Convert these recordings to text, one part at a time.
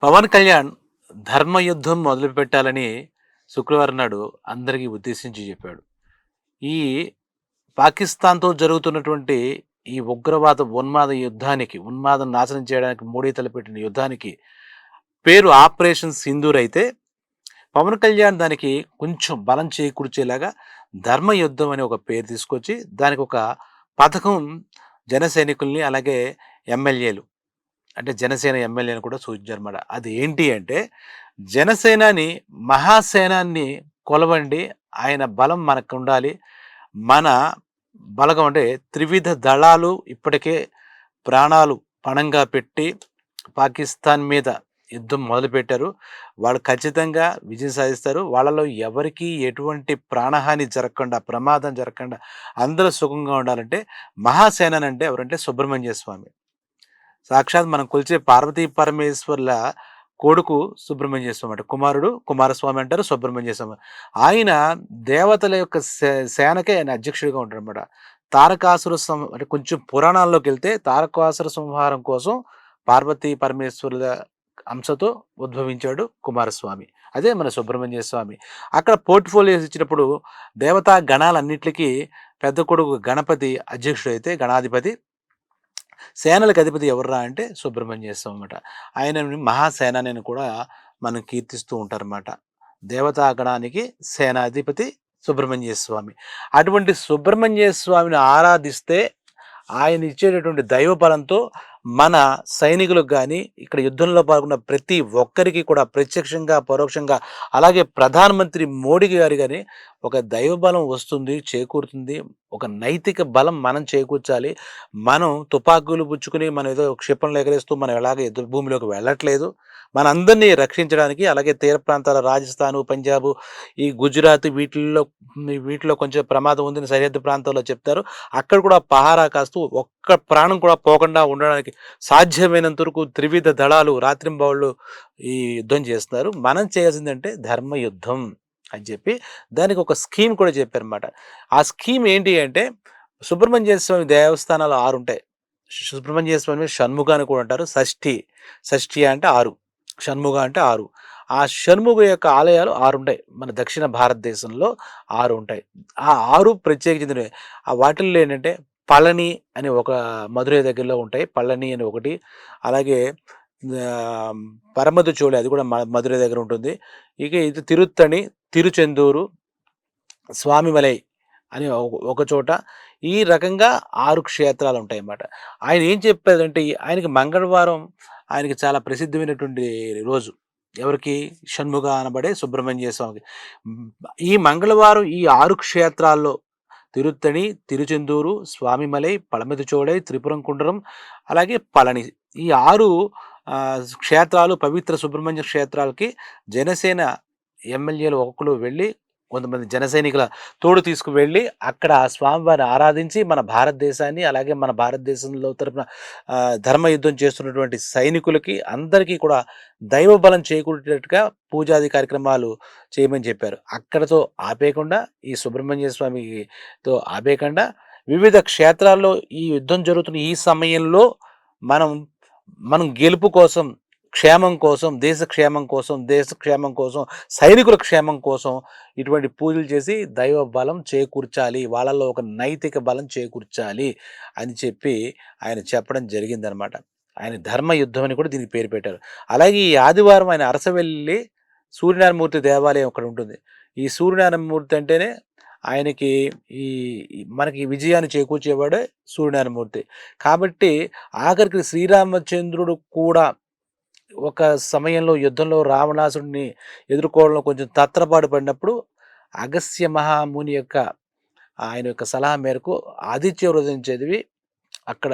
పవన్ కళ్యాణ్ ధర్మయుద్ధం మొదలుపెట్టాలని శుక్రవారం నాడు అందరికీ ఉద్దేశించి చెప్పాడు. ఈ పాకిస్తాన్‌తో జరుగుతున్నటువంటి ఈ ఉగ్రవాద ఉన్మాద యుద్ధానికి, ఉన్మాదం నాశనం చేయడానికి మోడీ తలపెట్టిన యుద్ధానికి పేరు ఆపరేషన్ సింధూర్ అయితే, పవన్ కళ్యాణ్ దానికి కొంచెం బలం చేకూర్చేలాగా ధర్మయుద్ధం అనే ఒక పేరు తీసుకొచ్చి, దానికొక పథకం జన సైనికుల్ని అలాగే ఎమ్మెల్యేలు అంటే జనసేన ఎమ్మెల్యేని కూడా సూచించారన్నమాట. అది ఏంటి అంటే, జనసేనాని మహాసేనాన్ని కొలవండి. ఆయన బలం మనకుండాలి. మన బలగం అంటే త్రివిధ దళాలు ఇప్పటికే ప్రాణాలు పణంగా పెట్టి పాకిస్తాన్ మీద యుద్ధం మొదలుపెట్టారు. వాళ్ళు ఖచ్చితంగా విజయం సాధిస్తారు. వాళ్ళలో ఎవరికీ ఎటువంటి ప్రాణహాని జరగకుండా, ప్రమాదం జరగకుండా అందరూ సుఖంగా ఉండాలంటే మహాసేననంటే ఎవరంటే సుబ్రహ్మణ్య స్వామి. సాక్షాత్ మనం కొలిచే పార్వతీ పరమేశ్వర్ల కొడుకు సుబ్రహ్మణ్య స్వామి అంటే కుమారుడు కుమారస్వామి అంటారు, సుబ్రహ్మణ్య స్వామి. ఆయన దేవతల యొక్క సేనకే ఆయన అధ్యక్షుడిగా ఉంటాడనమాట. తారకాసుర అంటే కొంచెం పురాణాల్లోకి వెళ్తే తారకాసుర సంహారం కోసం పార్వతీ పరమేశ్వరుల అంశతో ఉద్భవించాడు కుమారస్వామి. అదే మన సుబ్రహ్మణ్య స్వామి. అక్కడ పోర్ట్ఫోలియోస్ ఇచ్చినప్పుడు దేవతా గణాలన్నిటికీ పెద్ద కొడుకు గణపతి అధ్యక్షుడైతే గణాధిపతి, సేనలకు అధిపతి ఎవర్రా అంటే సుబ్రహ్మణ్య స్వామి అన్నమాట. ఆయనని మహాసేనాని అని కూడా మనం కీర్తిస్తూ ఉంటారన్నమాట. దేవతాగణానికి సేనాధిపతి సుబ్రహ్మణ్య స్వామి. అటువంటి సుబ్రహ్మణ్య స్వామిని ఆరాధిస్తే ఆయన ఇచ్చేటటువంటి దైవ బలంతో మన సైనికులకు కానీ, ఇక్కడ యుద్ధంలో పాల్గొన్న ప్రతి ఒక్కరికి కూడా ప్రత్యక్షంగా, పరోక్షంగా అలాగే ప్రధానమంత్రి మోడీ గారు కానీ ఒక దైవ బలం వస్తుంది, చేకూరుతుంది. ఒక నైతిక బలం మనం చేకూర్చాలి. మనం తుపాకులు పుచ్చుకుని మనం ఏదో క్షిపణులు ఎగరేస్తూ మనం ఎలాగ యుద్ధ భూమిలోకి వెళ్ళట్లేదు. మనందరినీ రక్షించడానికి అలాగే తీర ప్రాంతాల రాజస్థాను, పంజాబు, ఈ గుజరాత్ వీటిలో కొంచెం ప్రమాదం ఉందని సరిహద్దు ప్రాంతాల్లో చెప్తారు. అక్కడ కూడా పహారా కాస్తూ ఒక్క ప్రాణం కూడా పోకుండా ఉండడానికి సాధ్యమైనంత వరకు త్రివిధ దళాలు రాత్రింబవళ్ళు ఈ యుద్ధం చేస్తున్నారు. మనం చేయాల్సిందంటే ధర్మ యుద్ధం అని చెప్పి దానికి ఒక స్కీమ్ కూడా చెప్పారన్నమాట. ఆ స్కీమ్ ఏంటి అంటే, సుబ్రహ్మణ్య స్వామి దేవస్థానాలు 6 ఉంటాయి. సుబ్రహ్మణ్య స్వామి షణ్ముఖ అని కూడా అంటారు. షష్ఠి, షష్ఠి అంటే 6, షణ్ముఖ అంటే 6. ఆ షణ్ముఖ యొక్క ఆలయాలు 6 ఉంటాయి. మన దక్షిణ భారతదేశంలో 6 ఉంటాయి. ఆ 6 ప్రత్యేకించినవి. ఆ వాటిల్లో ఏంటంటే పళని అని ఒక మధురై దగ్గరలో ఉంటాయి. పళని అని ఒకటి, అలాగే పరమద చోళి అది కూడా మధురై దగ్గర ఉంటుంది. ఇక ఇది తిరుత్తణి, తిరుచెందూరు, స్వామిమలై అని ఒక చోట ఈ రకంగా 6 క్షేత్రాలు ఉంటాయన్నమాట. ఆయన ఏం చెప్పారంటే ఆయనకి మంగళవారం ఆయనకి చాలా ప్రసిద్ధమైనటువంటి రోజు. ఎవరికి? షణ్ముఖ అనబడే సుబ్రహ్మణ్య స్వామికి. ఈ మంగళవారం ఈ 6 క్షేత్రాల్లో తిరుత్తణి, తిరుచెందూరు, స్వామిమలై, పడమతిచోడై, త్రిపురం కుండరం అలాగే పళని ఈ 6 క్షేత్రాలు పవిత్ర సుబ్రహ్మణ్య క్షేత్రాలకి జనసేన ఎమ్మెల్యేలు ఒక్కొక్కరు వెళ్ళి కొంతమంది జన సైనికుల తోడు తీసుకువెళ్ళి అక్కడ ఆ స్వామివారిని ఆరాధించి మన భారతదేశాన్ని అలాగే మన భారతదేశంలో తరపున ధర్మయుద్ధం చేస్తున్నటువంటి సైనికులకి అందరికీ కూడా దైవ బలం చేకూరేటట్టుగా పూజాది కార్యక్రమాలు చేయమని చెప్పారు. అక్కడతో ఆపేయకుండా ఈ సుబ్రహ్మణ్య స్వామితో ఆపేయకుండా వివిధ క్షేత్రాల్లో ఈ యుద్ధం జరుగుతున్న ఈ సమయంలో మనం మనం గెలుపు కోసం, క్షేమం కోసం, దేశ క్షేమం కోసం, సైనికుల క్షేమం కోసం ఇటువంటి పూజలు చేసి దైవ బలం చేకూర్చాలి. వాళ్ళలో ఒక నైతిక బలం చేకూర్చాలి అని చెప్పి ఆయన చెప్పడం జరిగిందనమాట. ఆయన ధర్మ యుద్ధం అని కూడా దీనికి పేరు పెట్టారు. అలాగే ఈ ఆదివారం ఆయన అరసవెల్లి సూర్యనారాయణమూర్తి దేవాలయం అక్కడ ఉంటుంది. ఈ సూర్యనారాయణమూర్తి అంటేనే ఆయనకి ఈ మనకి విజయాన్ని చేకూర్చేవాడే సూర్యనారాయణమూర్తి. కాబట్టి ఆఖరికి శ్రీరామచంద్రుడు కూడా ఒక సమయంలో యుద్ధంలో రావణాసుడిని ఎదుర్కోవడంలో కొంచెం తత్తరపాటు పడినప్పుడు అగస్త్య మహాముని యొక్క ఆయన యొక్క సలహా మేరకు ఆదిత్య హృదయం చదివి అక్కడ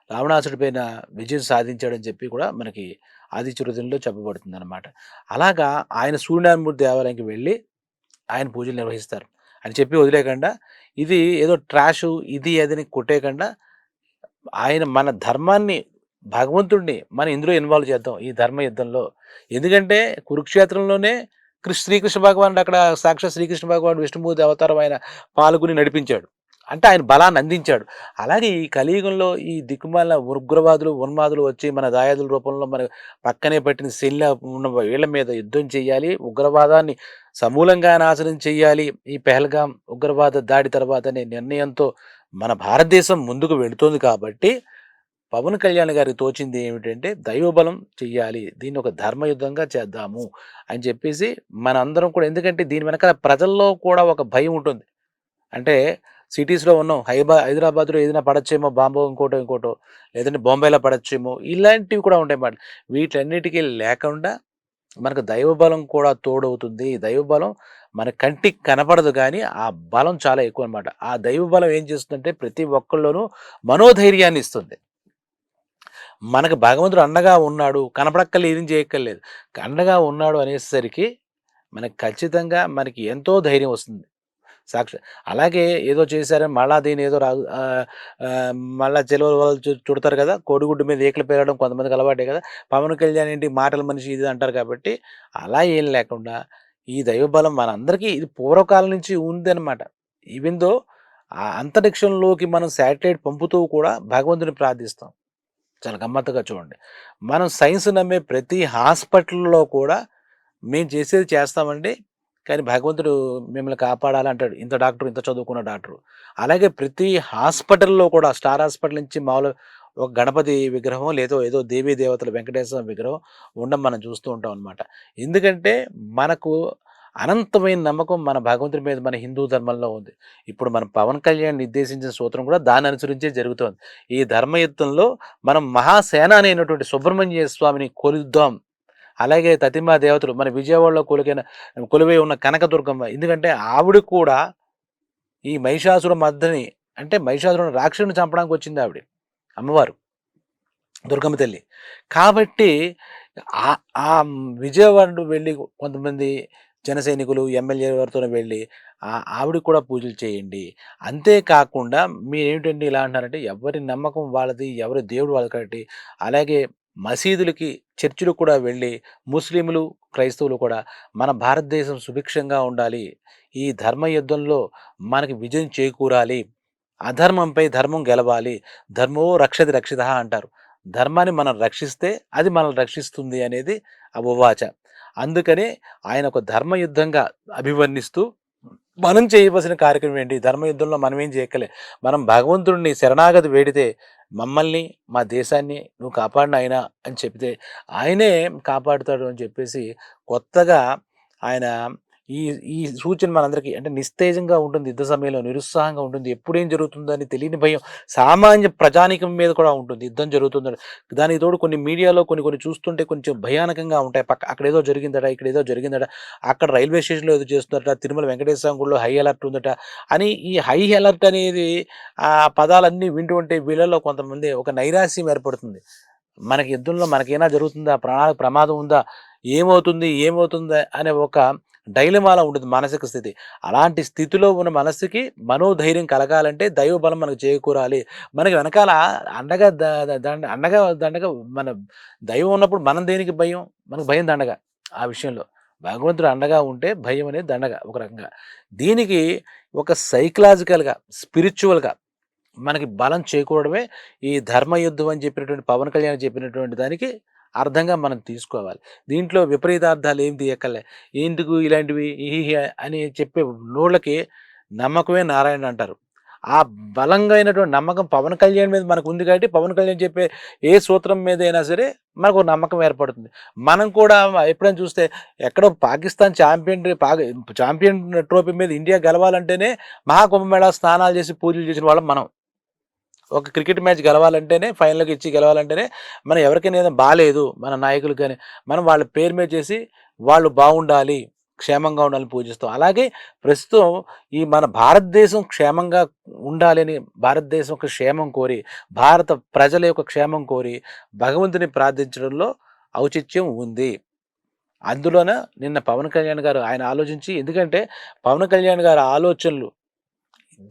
రావణాసుడి పైన విజయం సాధించాడని చెప్పి కూడా మనకి ఆదిత్య హృదయంలో చెప్పబడుతుంది అనమాట. అలాగా ఆయన సూర్యనారాయణమూర్తి దేవాలయానికి వెళ్ళి ఆయన పూజలు నిర్వహిస్తారు అని చెప్పి వదిలేయకుండా ఇది ఏదో ట్రాషు ఇది అదని కొట్టేయకుండా ఆయన మన ధర్మాన్ని భగవంతుడిని మనం ఇందులో ఇన్వాల్వ్ చేద్దాం ఈ ధర్మ యుద్ధంలో. ఎందుకంటే కురుక్షేత్రంలోనే శ్రీకృష్ణ భగవానుడు అక్కడ సాక్షాత్ శ్రీకృష్ణ భగవానుడు విష్ణుమూర్తి అవతారం ఆయన పాల్గొని నడిపించాడు. అంటే ఆయన బలాన్ని అందించాడు. అలాగే ఈ కలియుగంలో ఈ దిక్కుమాలిన ఉగ్రవాదులు, ఉన్మాదులు వచ్చి మన దాయాదుల రూపంలో మన పక్కనే పెట్టిన శల్య ఉన్న వీళ్ళ మీద యుద్ధం చేయాలి. ఉగ్రవాదాన్ని సమూలంగా నాశనం చేయాలి. ఈ పెహల్గాం ఉగ్రవాద దాడి తర్వాత అనే నిర్ణయంతో మన భారతదేశం ముందుకు వెళుతోంది కాబట్టి పవన్ కళ్యాణ్ గారికి తోచింది ఏమిటంటే దైవబలం చెయ్యాలి. దీన్ని ఒక ధర్మయుద్ధంగా చేద్దాము అని చెప్పేసి మనందరం కూడా ఎందుకంటే దీని వెనకాల ప్రజల్లో కూడా ఒక భయం ఉంటుంది. అంటే సిటీస్‌లో ఉన్నాం. హైదరాబాద్‌లో ఏదైనా పడచ్చేమో బాంబో ఇంకోటో, ఇంకోటో లేదంటే బొంబాయిలో పడచ్చేమో ఇలాంటివి కూడా ఉంటాయి మాట. వీటన్నిటికి లేకుండా మనకు దైవబలం కూడా తోడవుతుంది. దైవబలం మన కంటికి కనపడదు గానీ, ఆ బలం చాలా ఎక్కువనమాట. ఆ దైవబలం ఏం చేస్తుందంటే ప్రతి ఒక్కళ్ళలోనూ మనోధైర్యాన్ని ఇస్తుంది. మనకు భగవంతుడు అండగా ఉన్నాడు. కనపడక్కర్లేదు, ఏం చేయక్కర్లేదు. అండగా ఉన్నాడు అనేసరికి మనకు ఖచ్చితంగా మనకి ఎంతో ధైర్యం వస్తుంది. సాక్షి అలాగే ఏదో చేశారని మళ్ళా దీన్ని ఏదో మళ్ళా చెలవల వాళ్ళు చుడతారు కదా! కోడిగుడ్డు మీద ఈకలు పేరడం కొంతమందికి అలవాటే కదా! పవన్ కళ్యాణ్ ఏంటి మాటల మనిషి ఇది అంటారు కాబట్టి, అలా ఏం లేకుండా ఈ దైవబలం మనందరికీ ఇది పూర్వకాలం నుంచి ఉందనమాట. ఈవెన్ దో అంతరిక్షంలోకి మనం శాటిలైట్ పంపుతూ కూడా భగవంతుని ప్రార్థిస్తాం. చాలా గమ్మత్తుగా చూడండి. మనం సైన్స్ నమ్మే ప్రతి హాస్పిటల్‌లో కూడా మేము చేసేది చేస్తామండి. కానీ భగవంతుడు మిమ్మల్ని కాపాడాలంటాడు. ఇంత డాక్టర్, ఇంత చదువుకున్న డాక్టరు. అలాగే ప్రతి హాస్పిటల్‌లో కూడా స్టార్ హాస్పిటల్ నుంచి మామూలు ఒక గణపతి విగ్రహం లేదో ఏదో దేవీ దేవతల వెంకటేశ్వర విగ్రహం ఉండడం మనం చూస్తూ ఉంటాం అనమాట. ఎందుకంటే మనకు అనంతమైన నమ్మకం మన భగవంతుడి మీద మన హిందూ ధర్మంలో ఉంది. ఇప్పుడు మన పవన్ కళ్యాణ్ నిర్దేశించిన సూత్రం కూడా దాన్ని అనుసరించే జరుగుతోంది. ఈ ధర్మయుద్ధంలో మనం మహాసేనాని అయినటువంటి సుబ్రహ్మణ్య స్వామిని కొలుద్దాం. అలాగే తతిమా దేవతలు మన విజయవాడలో కొలువై ఉన్న కనకదుర్గమ్మ. ఎందుకంటే ఆవిడ కూడా ఈ మహిషాసుర మర్దిని అంటే మహిషాసురుని రాక్షసుడిని చంపడానికి వచ్చింది ఆవిడ. అమ్మవారు దుర్గమ్మ తల్లి. కాబట్టి ఆ విజయవాడ వెళ్ళి కొంతమంది జన సైనికులు, ఎమ్మెల్యే వారితోనే వెళ్ళి ఆవిడకి కూడా పూజలు చేయండి. అంతేకాకుండా మీరేమిటండి ఇలా అంటున్నారంటే ఎవరి నమ్మకం వాళ్ళది, ఎవరి దేవుడు వాళ్ళది కాబట్టి అలాగే మసీదులకి, చర్చిలకు కూడా వెళ్ళి ముస్లింలు, క్రైస్తవులు కూడా మన భారతదేశం సుభిక్షంగా ఉండాలి. ఈ ధర్మ యుద్ధంలో మనకి విజయం చేకూరాలి. అధర్మంపై ధర్మం గెలవాలి. ధర్మో రక్షతి రక్షితః అంటారు. ధర్మాన్ని మనం రక్షిస్తే అది మనల్ని రక్షిస్తుంది అనేది ఉవాచ. అందుకనే ఆయన ఒక ధర్మయుద్ధంగా అభివర్ణిస్తూ మనం చేయవలసిన కార్యక్రమం ఏంటి? ధర్మయుద్ధంలో మనమేం చేయక్కలే. మనం భగవంతుడిని శరణాగతి వేడితే మమ్మల్ని, మా దేశాన్ని నువ్వు కాపాడిన నాయనా అని చెప్తే ఆయనే కాపాడుతాడు అని చెప్పేసి కొత్తగా ఆయన ఈ ఈ సూచన మనందరికీ అంటే నిస్తేజంగా ఉంటుంది యుద్ధ సమయంలో, నిరుత్సాహంగా ఉంటుంది. ఎప్పుడేం జరుగుతుందని తెలియని భయం సామాన్య ప్రజానీకం మీద కూడా ఉంటుంది. యుద్ధం జరుగుతుందని. దానికి తోడు కొన్ని మీడియాలో కొన్ని చూస్తుంటే కొంచెం భయానకంగా ఉంటాయి. అక్కడేదో జరిగిందట, ఇక్కడేదో జరిగిందట, అక్కడ రైల్వే స్టేషన్‌లో ఏదో చేస్తున్నారట, తిరుమల వెంకటేశ్వర స్వామి గుడిలో హై అలర్ట్ ఉందట అని ఈ హై అలర్ట్ అనేది ఆ పదాలన్నీ వింటూ ఉంటే వీళ్ళలో కొంతమంది ఒక నైరాశ్యం ఏర్పడుతుంది. మనకి యుద్ధంలో మనకేమైనా జరుగుతుందా? ప్రాణాలకు ప్రమాదం ఉందా? ఏమవుతుందా? అనే ఒక డైలమాలా ఉంటుంది మానసిక స్థితి. అలాంటి స్థితిలో ఉన్న మనస్సుకి మనోధైర్యం కలగాలంటే దైవబలం మనకు చేకూరాలి. మనకి వెనకాల అండగా ద ద దండ అండగా దండగా మన దైవం ఉన్నప్పుడు మనం దేనికి భయం? మనకు భయం దండగ ఆ విషయంలో. భగవంతుడు అండగా ఉంటే భయం అనేది దండగ ఒక రకంగా. దీనికి ఒక సైకలాజికల్‌గా, స్పిరిచ్యువల్‌గా మనకి బలం చేకూరడమే ఈ ధర్మయుద్ధం అని చెప్పినటువంటి పవన్ కళ్యాణ్ చెప్పినటువంటి దానికి అర్థంగా మనం తీసుకోవాలి. దీంట్లో విపరీతార్థాలు ఏం తీయక్కర్లే. ఎందుకు ఇలాంటివి ఈహి అని చెప్పే నోళ్ళకి నమ్మకమే నారాయణ అంటారు. ఆ బలంగా అయినటువంటి నమ్మకం పవన్ కళ్యాణ్ మీద మనకుంది కాబట్టి పవన్ కళ్యాణ్ చెప్పే ఏ సూత్రం మీదైనా సరే మనకు నమ్మకం ఏర్పడుతుంది. మనం కూడా ఎప్పుడైనా చూస్తే ఎక్కడో పాకిస్తాన్ చాంపియన్ ట్రోఫీ మీద ఇండియా గెలవాలంటేనే మహాకుంభమేళా స్నానాలు చేసి పూజలు చేసిన వాళ్ళం మనం. ఒక క్రికెట్ మ్యాచ్ గెలవాలంటేనే ఫైనల్‌కి ఇచ్చి గెలవాలంటేనే మనం ఎవరికైనా ఏదైనా బాలేదు మన నాయకులకు గాని, మనం వాళ్ళ పేరు మీద చేసి వాళ్ళు బాగుండాలి, క్షేమంగా ఉండాలని పూజిస్తాం. అలాగే ప్రస్తుతం ఈ మన భారతదేశం క్షేమంగా ఉండాలని భారతదేశం యొక్క క్షేమం కోరి, భారత ప్రజల యొక్క క్షేమం కోరి భగవంతుని ప్రార్థించడంలో ఔచిత్యం ఉంది. అందులోన నిన్న పవన్ కళ్యాణ్ గారు ఆయన ఆలోచించి ఎందుకంటే పవన్ కళ్యాణ్ గారి ఆలోచనలు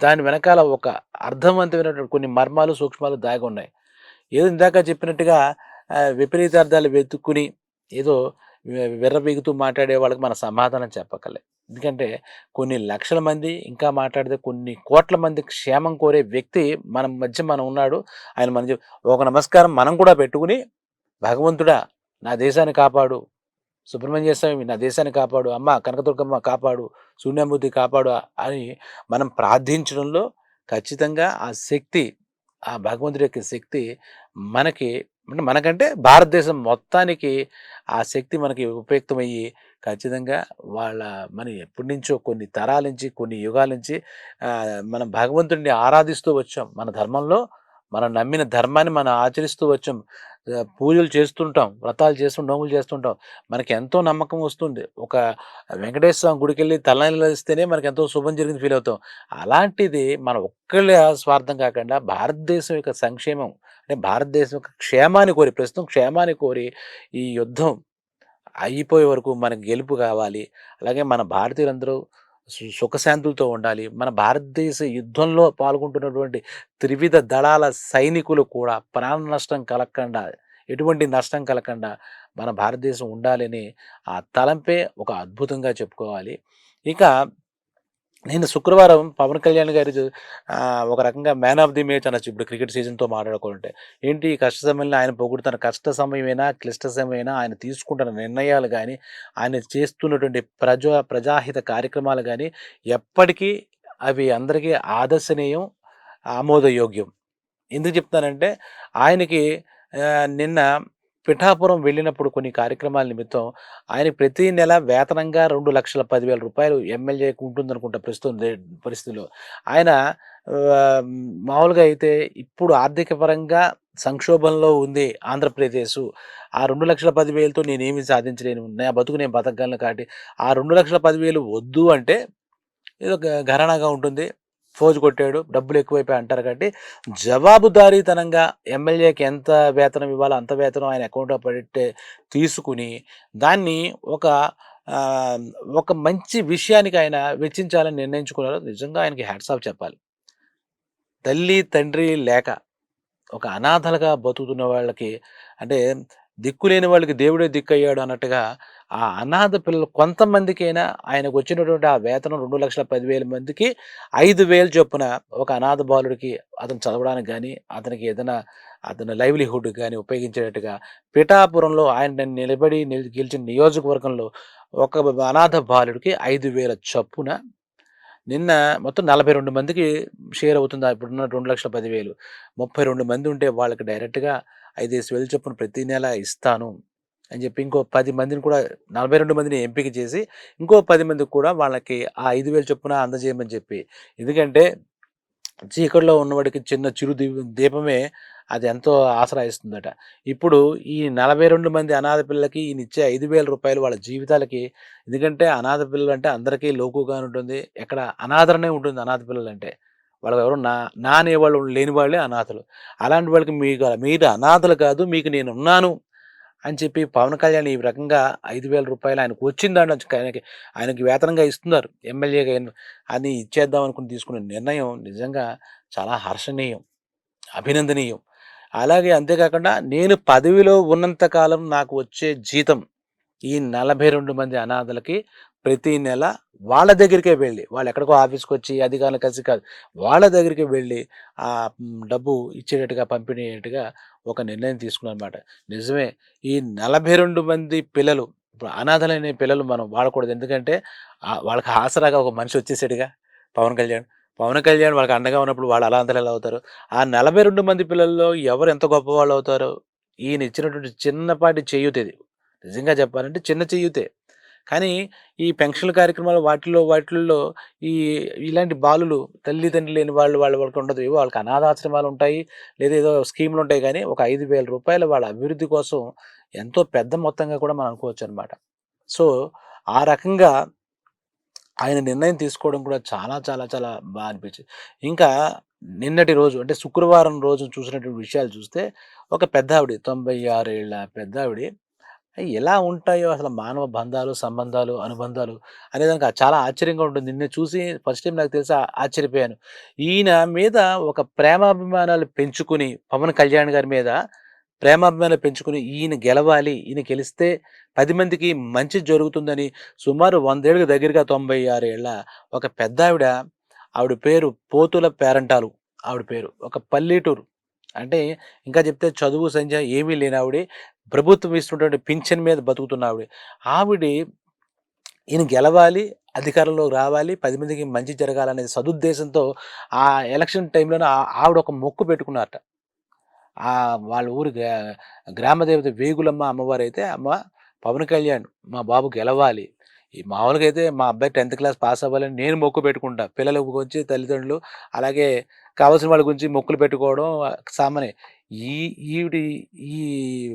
దాని వెనకాల ఒక అర్థవంతమైనటువంటి కొన్ని మర్మాలు, సూక్ష్మాలు దాగున్నాయి. ఏదో ఇందాక చెప్పినట్టుగా విపరీతార్థాలు వెతుక్కుని ఏదో విర్రవీగుతూ మాట్లాడే వాళ్ళకి మనం సమాధానం చెప్పక్కర్లే. ఎందుకంటే కొన్ని లక్షల మంది ఇంకా మాట్లాడితే కొన్ని కోట్ల మంది క్షేమం కోరే వ్యక్తి మన మధ్య మనం ఉన్నాడు. ఆయన మన ఒక నమస్కారం మనం కూడా పెట్టుకుని, భగవంతుడా నా దేశాన్ని కాపాడు, సుబ్రహ్మణ్య స్వామి నా దేశాన్ని కాపాడు, అమ్మ కనకదుర్గమ్మ కాపాడు, శూన్యమూర్తి కాపాడు అని మనం ప్రార్థించడంలో ఖచ్చితంగా ఆ శక్తి, ఆ భగవంతుడి యొక్క శక్తి మనకి, అంటే మనకంటే భారతదేశం మొత్తానికి ఆ శక్తి మనకి ఉపయుక్తమయ్యి ఖచ్చితంగా వాళ్ళ మనం ఎప్పటినుంచో కొన్ని తరాల నుంచి, కొన్ని యుగాల నుంచి మనం భగవంతుడిని ఆరాధిస్తూ వచ్చాం. మన ధర్మంలో మనం నమ్మిన ధర్మాన్ని మనం ఆచరిస్తూ వచ్చాం. పూజలు చేస్తుంటాం, వ్రతాలు చేస్తూ నోములు చేస్తుంటాం. మనకెంతో నమ్మకం వస్తుంది. ఒక వెంకటేశ్వర స్వామి గుడికెళ్ళి తలనీలాలిస్తేనే మనకెంతో శుభం జరిగింది ఫీల్ అవుతాం. అలాంటిది మన ఒక్కళ్ళ స్వార్థం కాకుండా భారతదేశం యొక్క సంక్షేమం, అంటే భారతదేశం యొక్క క్షేమాన్ని కోరి, ప్రస్తుతం క్షేమాన్ని కోరి ఈ యుద్ధం అయిపోయే వరకు మనకు గెలుపు కావాలి. అలాగే మన భారతీయులందరూ సుఖశాంతులతో ఉండాలి. మన భారతదేశ యుద్ధంలో పాల్గొంటున్నటువంటి త్రివిధ దళాల సైనికులు కూడా ప్రాణ నష్టం కలగకుండా, ఎటువంటి నష్టం కలగకుండా మన భారతదేశం ఉండాలని ఆ తలంపే ఒక అద్భుతంగా చెప్పుకోవాలి. ఇక నేను శుక్రవారం పవన్ కళ్యాణ్ గారి ఒక రకంగా మ్యాన్ ఆఫ్ ది మ్యాచ్ అనొచ్చు ఇప్పుడు క్రికెట్ సీజన్‌తో మాట్లాడుకుంటే. ఏంటి ఈ కష్ట సమయంలో ఆయన పొగుడుతున్న కష్ట సమయమైనా, క్లిష్ట సమయమైనా ఆయన తీసుకుంటున్న నిర్ణయాలు గాని, ఆయన చేస్తున్నటువంటి ప్రజాహిత కార్యక్రమాలు గాని, ఎప్పటికీ అవి అందరికీ ఆదర్శనీయం, ఆమోదయోగ్యం. ఎందుకు చెప్తున్నానంటే ఆయనకి నిన్న పిఠాపురం వెళ్ళినప్పుడు కొన్ని కార్యక్రమాల నిమిత్తం ఆయనకి ప్రతి నెల వేతనంగా రూ. 2,10,000 ఎమ్మెల్యేకి ఉంటుందనుకుంటా ప్రస్తుతం పరిస్థితిలో. ఆయన మామూలుగా అయితే ఇప్పుడు ఆర్థిక పరంగా సంక్షోభంలో ఉంది ఆంధ్రప్రదేశు. ఆ 2,10,000తో నేనేమి సాధించలేను. నా బతుకు నేను బతకగలను కాబట్టి ఆ 2,10,000 వద్దు అంటే ఏదో ఘరానాగా ఉంటుంది. ఫోజు కొట్టాడు, డబ్బులు ఎక్కువైపోయాయి అంటారు కాబట్టి, జవాబుదారీతనంగా ఎమ్మెల్యేకి ఎంత వేతనం ఇవ్వాలో అంత వేతనం ఆయన అకౌంట్‌లో తీసుకుని, దాన్ని ఒక ఆహ్, ఒక మంచి విషయానికి ఆయన వెచ్చించాలని నిర్ణయించుకున్నారు. నిజంగా ఆయనకి హ్యాట్స్ ఆఫ్ చెప్పాలి. తల్లి, తండ్రి లేక ఒక అనాథలుగా బతుకుతున్న వాళ్ళకి, అంటే దిక్కులేని వాళ్ళకి దేవుడే దిక్కయ్యాడు అన్నట్టుగా ఆ అనాథ పిల్లలు కొంతమందికైనా ఆయనకు వచ్చినటువంటి ఆ వేతనం 2,10,000 మందికి 5,000 చొప్పున ఒక అనాథ బాలుడికి అతను చదవడానికి గానీ, అతనికి ఏదైనా అతని లైవ్లీహుడ్ గానీ ఉపయోగించేటట్టుగా పిఠాపురంలో ఆయన నిలబడి గెలిచిన నియోజకవర్గంలో ఒక అనాథ బాలుడికి 5,000 చొప్పున నిన్న మొత్తం 42 మందికి షేర్ అవుతుంది. ఇప్పుడున్న 2,10,000 32 మంది ఉంటే వాళ్ళకి డైరెక్ట్‌గా 5,000 చొప్పున ప్రతి నెల ఇస్తాను అని చెప్పి ఇంకో 10 మందిని కూడా 42 మందిని ఎంపిక చేసి ఇంకో 10 మందికి కూడా వాళ్ళకి ఆ 5,000 చొప్పున అందజేయమని చెప్పి. ఎందుకంటే చీకటిలో ఉన్నవాడికి చిన్న చిరు దీపమే అది ఎంతో ఆసరా ఇస్తుందట. ఇప్పుడు ఈ 42 మంది అనాథ పిల్లలకి ఈయనిచ్చే రూ. 5,000 వాళ్ళ జీవితాలకి, ఎందుకంటే అనాథ పిల్లలంటే అందరికీ లోకుగానే ఉంటుంది. ఎక్కడ అనాదరణే ఉంటుంది అనాథ పిల్లలంటే. వాళ్ళెవరు నా అనేవాళ్ళు లేని వాళ్ళే అనాథలు. అలాంటి వాళ్ళకి మీరు అనాథలు కాదు, మీకు నేనున్నాను అని చెప్పి పవన్ కళ్యాణ్ ఈ రకంగా రూ. 5,000 ఆయనకు వచ్చిన దాంట్లోంచి ఆయనకి వేతనంగా ఇస్తున్నారు. ఎమ్మెల్యేగా అని ఇచ్చేద్దాం అనుకుని తీసుకున్న నిర్ణయం నిజంగా చాలా హర్షణీయం, అభినందనీయం. అలాగే అంతేకాకుండా నేను పదవిలో ఉన్నంత కాలం నాకు వచ్చే జీతం ఈ 42 మంది అనాథలకి ప్రతి నెల వాళ్ళ దగ్గరికే వెళ్ళి, వాళ్ళెక్కడికో ఆఫీస్‌కొచ్చి అధికారులు కలిసి కాదు, వాళ్ళ దగ్గరికి వెళ్ళి డబ్బు ఇచ్చేటట్టుగా, పంపిణీయేట్టుగా ఒక నిర్ణయం తీసుకున్నాననమాట. నిజమే. ఈ 42 మంది పిల్లలు, ఇప్పుడు అనాథలనే పిల్లలు మనం వాడకూడదు. ఎందుకంటే వాళ్ళకి ఆసరాగా ఒక మనిషి వచ్చేసాడుగా పవన్ కళ్యాణ్. పవన్ కళ్యాణ్ వాళ్ళకి అండగా ఉన్నప్పుడు వాళ్ళు అనాథలు ఎలా అవుతారు? ఆ 42 మంది పిల్లల్లో ఎవరు ఎంత గొప్పవాళ్ళవుతారో, ఈయన ఇచ్చినటువంటి చిన్నపాటి చేయూతిది. నిజంగా చెప్పాలంటే చిన్న చేయూతే. కానీ ఈ పెన్షన్‌ల కార్యక్రమాలు వాటిల్లో ఈ ఇలాంటి బాలులు తల్లిదండ్రులు లేని వాళ్ళకి ఉండదు. ఏవో వాళ్ళకి అనాథాశ్రమాలుంటాయి. లేదా ఏదో స్కీములుంటాయి గానీ, ఒక రూ. 5,000 వాళ్ళ అభివృద్ధి కోసం ఎంతో పెద్ద మొత్తంగా కూడా మనం అనుకోవచ్చనమాట. సో, ఆ రకంగా ఆయన నిర్ణయం తీసుకోవడం కూడా చాలా చాలా చాలా అనిపించింది. ఇంకా నిన్నటి రోజు అంటే శుక్రవారం రోజు చూసినటువంటి విషయాలు చూస్తే ఒక పెద్దావిడ 96 ఏళ్ల పెద్దావిడ ఎలా ఉంటాయో అసలు మానవ బంధాలు, సంబంధాలు, అనుబంధాలు అనేదానికి చాలా ఆశ్చర్యంగా ఉంటుంది. నిన్ను చూసి ఫస్ట్ టైమ్ నాకు తెలిసి ఆశ్చర్యపోయాను. ఈయన మీద ఒక ప్రేమాభిమానాలు పెంచుకొని, పవన్ కళ్యాణ్ గారి మీద ప్రేమాభిమానాలు పెంచుకొని ఈయన గెలవాలి, ఈయన గెలిస్తే 10 మందికి మంచి జరుగుతుందని సుమారు 100 ఏళ్ళకి దగ్గరగా 96 ఏళ్ల ఒక పెద్దావిడ, ఆవిడ పేరు పోతుల పేరంటాలు. ఆవిడ పేరు. ఒక పల్లెటూరు. అంటే ఇంకా చెప్తే చదువు, సంధ్య ఏమీ లేనావిడ. ప్రభుత్వం ఇస్తున్నటువంటి పింఛన్ మీద బతుకుతున్న ఆవిడ. ఆవిడ ఈయన గెలవాలి, అధికారంలోకి రావాలి, 10 మందికి మంచి జరగాలనే సదుద్దేశంతో ఆ ఎలక్షన్ టైంలోనే ఆవిడ ఒక మొక్కు పెట్టుకున్నారట. వాళ్ళ ఊరి గ్రామ దేవత వేగులమ్మ అమ్మవారైతే, "అమ్మ పవన్ కళ్యాణ్ మా బాబు గెలవాలి. ఈ మామూలుగా అయితే మా అబ్బాయి 10థ్ క్లాస్ పాస్ అవ్వాలని నేను మొక్కు పెట్టుకుంటా. పిల్లల గురించి తల్లిదండ్రులు అలాగే కావాల్సిన వాళ్ళ గురించి మొక్కులు పెట్టుకోవడం సామాన్యం. ఈ ఈవిడి ఈ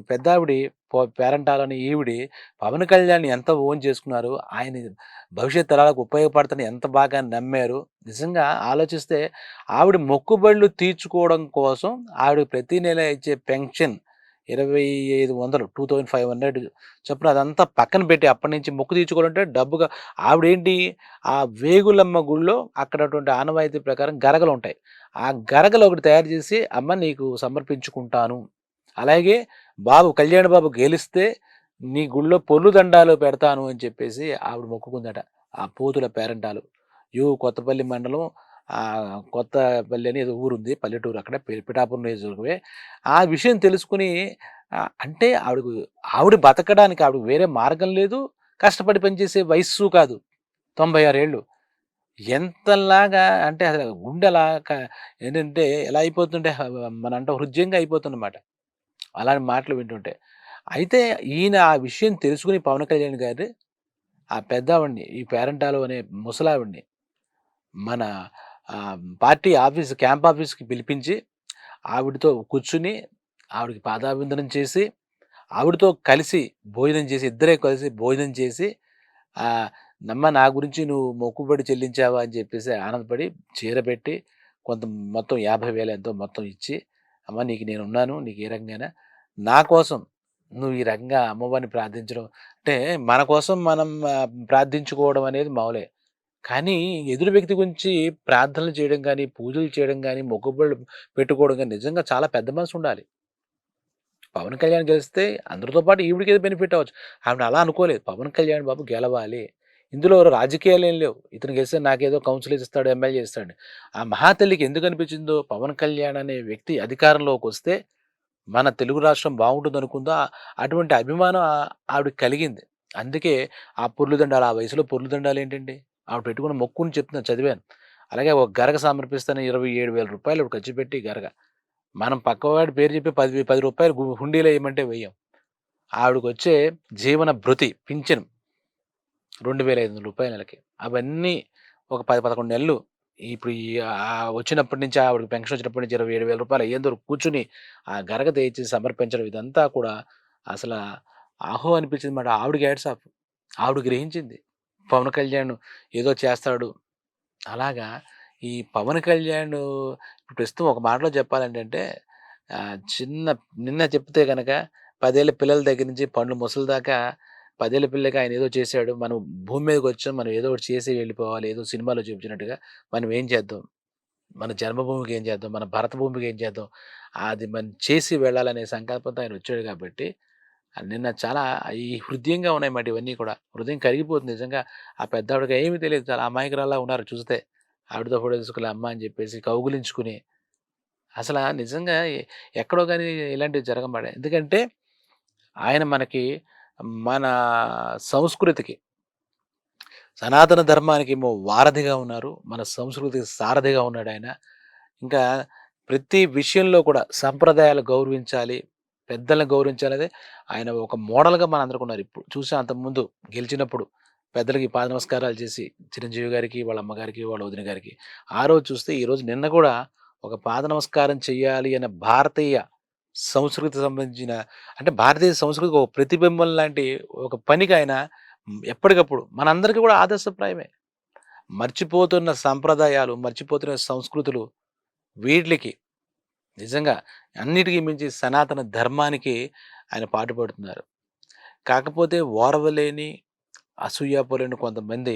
పెద్దావిడి పేరంటాలని ఈవిడి పవన్ కళ్యాణ్‌ని ఎంత ఓన్ చేసుకున్నారు. ఆయన భవిష్యత్ తరాలకు ఉపయోగపడతాడని ఎంత బాగా నమ్మారు. నిజంగా ఆలోచిస్తే ఆవిడ మొక్కుబడులు తీర్చుకోవడం కోసం ఆవిడ ప్రతి నెల ఇచ్చే పెన్షన్ 2500 2500 చొప్పున అదంతా పక్కన పెట్టి అప్పటినుంచి మొక్కు తీర్చుకోవాలంటే డబ్బుగా ఆవిడేంటి ఆ వేగులమ్మ గుడిలో అక్కడటువంటి ఆనవాయితీ ప్రకారం గరగలుంటాయి. ఆ గరగలు ఒకటి తయారు చేసి, "అమ్మ నీకు సమర్పించుకుంటాను. అలాగే కళ్యాణ్ బాబు గెలిస్తే నీ గుడిలో పొర్లు దండాలు పెడతాను" అని చెప్పేసి ఆవిడ మొక్కుకుందట. ఆ పోతుల పేరంటాలు. కొత్తపల్లి మండలం కొత్తపల్లి అని ఏదో ఊరుంది. పల్లెటూరు అక్కడ పిఠాపురం నియోజకవర్గమే. ఆ విషయం తెలుసుకొని అంటే ఆవిడ బతకడానికి ఆవిడకి వేరే మార్గం లేదు. కష్టపడి పనిచేసే వయస్సు కాదు. 96 ఏళ్ళు. ఎంతలాగా అంటే అసలు గుండె అలా ఏంటంటే ఎలా అయిపోతుంటే మనంటాం హృద్యంగా అయిపోతుందన్నమాట. అలాంటి మాటలు వింటుంటే. అయితే ఈయన ఆ విషయం తెలుసుకొని పవన్ కళ్యాణ్ గారు ఆ పెద్దావిడని, ఈ పేరంటాలు అనే ముసలావిడని మన పార్టీ క్యాంప్ ఆఫీస్‌కి పిలిపించి, ఆవిడతో కూర్చొని, ఆవిడకి పాదాభివందనం చేసి, ఆవిడతో కలిసి భోజనం చేసి, ఇద్దరే కలిసి భోజనం చేసి, "నమ్మ నా గురించి నువ్వు మొక్కుబడి చెల్లించావా?" అని చెప్పేసి ఆనందపడి చీర పెట్టి, కొంత మొత్తం 50,000 ఎంతో మొత్తం ఇచ్చి, "అమ్మ నీకు నేనున్నాను. నీకు ఏ రకంగాయినా నా కోసం నువ్వు ఈ రకంగా అమ్మవారిని ప్రార్థించడం" అంటే మన కోసం మనం ప్రార్థించుకోవడం అనేది మామూలే. కానీ ఎదురు వ్యక్తి గురించి ప్రార్థనలు చేయడం గానీ, పూజలు చేయడం గానీ, మొక్కుబడులు పెట్టుకోవడం గానీ, నిజంగా చాలా పెద్ద మనసుండాలి. పవన్ కళ్యాణ్ గెలిస్తే అందరితో పాటు ఈవిడికి బెనిఫిట్ అవ్వచ్చు. ఆవిడ అలా అనుకోలేదు. పవన్ కళ్యాణ్ బాబు గెలవాలి. ఇందులో రాజకీయాలేం లేవు. ఇతను గెలిస్తే నాకేదో కౌన్సిలర్ ఇస్తాడు, ఎమ్మెల్యే ఇస్తాడు. ఆ మహాతల్లికి ఎందుకు అనిపించిందో పవన్ కళ్యాణ్ అనే వ్యక్తి అధికారంలోకొస్తే మన తెలుగు రాష్ట్రం బావుంటుందనుకుందో అటువంటి అభిమానం ఆవిడకి కలిగింది. అందుకే ఆ పొర్లుదండాలు ఆ వయసులో పొర్లుదండాలేంటండి? ఆవిడ పెట్టుకున్న మొక్కుని చెప్తున్నా చదివాను. అలాగే ఒక గరగ సమర్పిస్తాను రూ. 27,000 ఖర్చు పెట్టి గరగ. మనం పక్కవాడి పేరు చెప్పి రూ. 10 హుండీలో ఎయమంటే వెయ్యం. ఆవిడకొచ్చే జీవన భృతి, పింఛను రూ. 2,500 నెలకి. అవన్నీ ఒక 10, 11 నెలలు ఇప్పుడు వచ్చినప్పటి నుంచి ఆవిడకి పెన్షన్ వచ్చినప్పటి నుంచి రూ. 27,000 అయ్యేంతవరకు కూర్చొని ఆ గరగ తెచ్చి సమర్పించడం ఇదంతా కూడా అసల ఆహో అనిపించింది మాట. ఆవిడకి హ్యాట్స్ ఆఫ్. ఆవిడ గ్రహించింది. పవన్ కళ్యాణ్ ఏదో చేస్తాడు. అలాగా ఈ పవన్ కళ్యాణ్ ప్రస్తుతం ఒక మాటలో చెప్పాలంటంటే నిన్న చెప్తే గనక 10 ఏళ్ల పిల్లల దగ్గర నుంచి పండు ముసలి దాకా 10 ఏళ్ల పిల్లకి ఆయన ఏదో చేశాడు. మనం భూమి మీదకొచ్చాం. మనం ఏదో ఒకటి చేసి వెళ్ళిపోవాలి. ఏదో సినిమాలో చూపించినట్టుగా మనం ఏం చేద్దాం? మన జన్మభూమికి ఏం చేద్దాం? మన భరత భూమికి ఏం చేద్దాం? అది మనం చేసి వెళ్ళాలనే సంకల్పంతో ఆయన వచ్చాడు కాబట్టి నిన్న చాలా ఈ హృద్యంగా ఉన్నాయన్నమాట ఇవన్నీ కూడా. హృదయం కరిగిపోతుంది నిజంగా. ఆ పెద్దావిడకి ఏమీ తెలీదు. చాలా అమాయకురాల్లా ఉన్నారు చూస్తే. ఆవిడతో ఫోటో తీసుకెళ్ళి అమ్మ అని చెప్పేసి కౌగిలించుకుని నిజంగా ఎక్కడో గాని ఇలాంటివి జరగమాడ. ఎందుకంటే ఆయన మన సంస్కృతికి, సనాతన ధర్మానికేమో వారధిగా ఉన్నారు. మన సంస్కృతికి సారథిగా ఉన్నాడాయన. ఇంకా ప్రతి విషయంలో కూడా సంప్రదాయాలు గౌరవించాలి, పెద్దల్ని గౌరవించాలనేది ఆయన ఒక మోడల్‌గా మనందరికున్నారు. ఇప్పుడు చూసాం అంతకుముందు గెలిచినప్పుడు పెద్దలకి పాద నమస్కారాలు చేసి చిరంజీవి గారికి, వాళ్ళ అమ్మగారికి, వాళ్ళ వదిన గారికి. ఆ రోజు చూస్తే ఈరోజు నిన్న కూడా ఒక పాద నమస్కారం చేయాలి అన్న భారతీయ సంస్కృతికి సంబంధించిన అంటే భారతీయ సంస్కృతికి ఒక ప్రతిబింబం లాంటి ఒక పనికి ఆయన ఎప్పటికప్పుడు మనందరికీ కూడా ఆదర్శప్రాయమే. మర్చిపోతున్న సంప్రదాయాలు, మర్చిపోతున్న సంస్కృతులు వీట్లికి నిజంగా అన్నిటికి మించి సనాతన ధర్మానికి ఆయన పాటుపడుతున్నారు. కాకపోతే ఓర్వలేని, అసూయాపరులైన కొంతమంది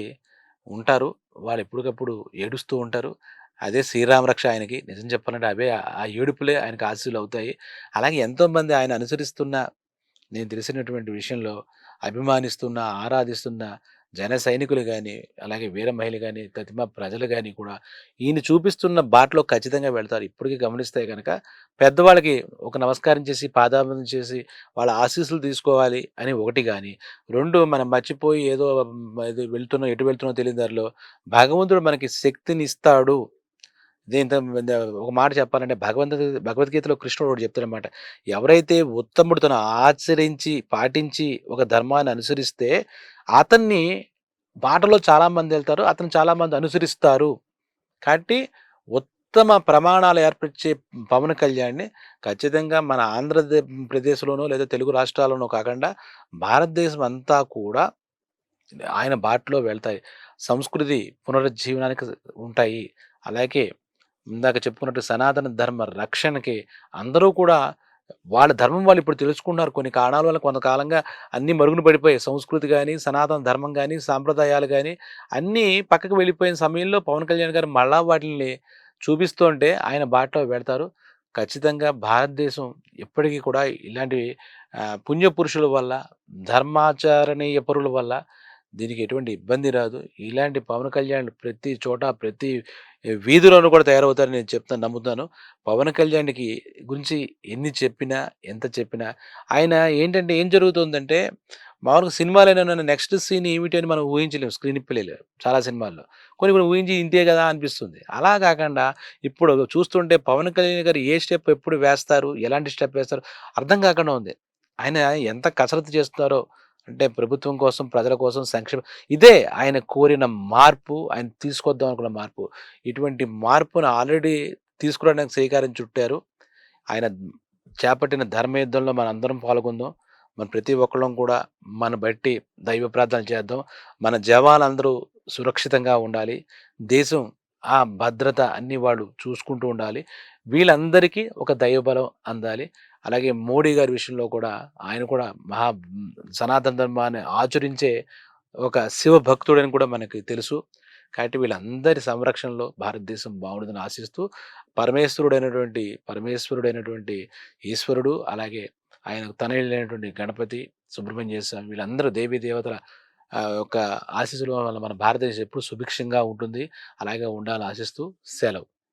ఉంటారు. వాళ్ళు ఎప్పటికప్పుడు ఏడుస్తూ ఉంటారు. అదే శ్రీరామ రక్ష ఆయనకి. నిజం చెప్పాలంటే అవే ఆ ఏడుపులే ఆయనకి ఆశీస్సులవుతాయి. అలాగే ఎంతోమంది ఆయన అనుసరిస్తున్న నేను తెలిసినటువంటి విషయంలో అభిమానిస్తున్న, ఆరాధిస్తున్న జన సైనికులు గాని, అలాగే వీర మహిళలు గాని, ప్రజలు గాని కూడా ఈయన చూపిస్తున్న బాటలో ఖచ్చితంగా వెళ్తారు. ఇప్పటికి గమనిస్తే గనక పెద్దవాళ్ళకి ఒక నమస్కారం చేసి, పాదాభివందనం చేసి, వాళ్ళ ఆశీస్సులు తీసుకోవాలి అని ఒకటి గాని, 2 మనం మర్చిపోయి ఏదో ఇది వెళ్తున్నాం, ఎటు వెళ్తున్నామో తెలియని దారిలో భగవంతుడు మనకి శక్తినిస్తాడు. దీంతో ఒక మాట చెప్పాలంటే భగవద్గీతలో కృష్ణుడు ఒకటి చెప్తాడనమాట. ఎవరైతే ఉత్తముడు తను ఆచరించి, పాటించి ఒక ధర్మాన్ని అనుసరిస్తే అతన్ని బాటలో చాలామందెళ్తారు. అతన్ని చాలామంది అనుసరిస్తారు. కాబట్టి ఉత్తమ ప్రమాణాలు ఏర్పరిచే పవన్ కళ్యాణ్‌ని ఖచ్చితంగా మన ప్రదేశ్‌లోనో లేదా తెలుగు రాష్ట్రాల్లోనో కాకుండా భారతదేశం అంతా కూడా ఆయన బాటలో వెళ్తాయి. సంస్కృతి పునరుజ్జీవనానికి ఉంటాయి. అలాగే ఇందాక చెప్పుకున్నట్టు సనాతన ధర్మ రక్షణకి అందరూ కూడా వాళ్ళ ధర్మం వాళ్ళు ఇప్పుడు తెలుసుకుంటున్నారు. కొన్ని కారణాల వల్ల కొంతకాలంగా అన్నీ మరుగున పడిపోయాయి. సంస్కృతి గాని, సనాతన ధర్మం గాని, సాంప్రదాయాలు గాని అన్నీ పక్కకు వెళ్ళిపోయిన సమయంలో పవన్ కళ్యాణ్ గారు మళ్ళా వాటిల్ని చూపిస్తుంటే ఆయన బాటలో వెడతారు. ఖచ్చితంగా భారతదేశం ఎప్పటికీ కూడా ఇలాంటి పుణ్యపురుషుల వల్ల, ధర్మాచరణీయ పరుల వల్ల దీనికి ఎటువంటి ఇబ్బంది రాదు. ఇలాంటి పవన్ కళ్యాణ్ ప్రతి చోట, ప్రతి వీధిలోనూ కూడా తయారవుతారని నేను నమ్ముతాను. పవన్ కళ్యాణ్‌కి గురించి ఎన్ని చెప్పినా, ఎంత చెప్పినా ఆయన ఏంటంటే ఏం జరుగుతుందంటే మామూలుగా సినిమాలోనేమైనా నెక్స్ట్ సీన్ ఏమిటి అని మనం ఊహించలేము స్క్రీన్ ప్లేలో చాలా సినిమాల్లో. కొన్ని కొన్ని ఊహించి ఇంతే గదా అనిపిస్తుంది. అలా కాకుండా ఇప్పుడు చూస్తుంటే పవన్ కళ్యాణ్ గారు ఏ స్టెప్ ఎప్పుడు వేస్తారు? ఎలాంటి స్టెప్ వేస్తారు? అర్థం కాకుండా ఉంది. ఆయన ఎంత కసరత్తు చేస్తున్నారో అంటే ప్రభుత్వం కోసం, ప్రజల కోసం ఇదే ఆయన కోరిన మార్పు, ఆయన తీసుకొద్దాం అనుకున్న మార్పు. ఇటువంటి మార్పును ఆల్రెడీ తీసుకురావడానికి శ్రీకారం చుట్టారు. ఆయన చేపట్టిన ధర్మయుద్ధంలో మనందరం పాల్గొందాం. మన ప్రతి ఒక్కళ్ళం కూడా మన బట్టి దైవ ప్రార్థనలు చేద్దాం. మన జవాన్లందరూ సురక్షితంగా ఉండాలి. దేశం భద్రత అన్నీ వాళ్ళు చూసుకుంటూ ఉండాలి. వీళ్ళందరికీ ఒక దైవబలం అందాలి. అలాగే మోడీ గారి విషయంలో కూడా ఆయన కూడా సనాతన ధర్మాన్ని ఆచరించే ఒక శివభక్తుడని కూడా మనకి తెలుసు. కాబట్టి వీళ్ళందరి సంరక్షణలో భారతదేశం బావుండుదని ఆశిస్తూ పరమేశ్వరుడైనటువంటి ఈశ్వరుడు, అలాగే ఆయనకు తనయుడైనటువంటి గణపతి, సుబ్రహ్మణ్య స్వామి వీళ్ళందరూ దేవీ దేవతల యొక్క ఆశీస్సుల వల్ల మన భారతదేశం ఎప్పుడు సుభిక్షంగా ఉంటుంది. అలాగే ఉండాలని ఆశిస్తూ సెలవు.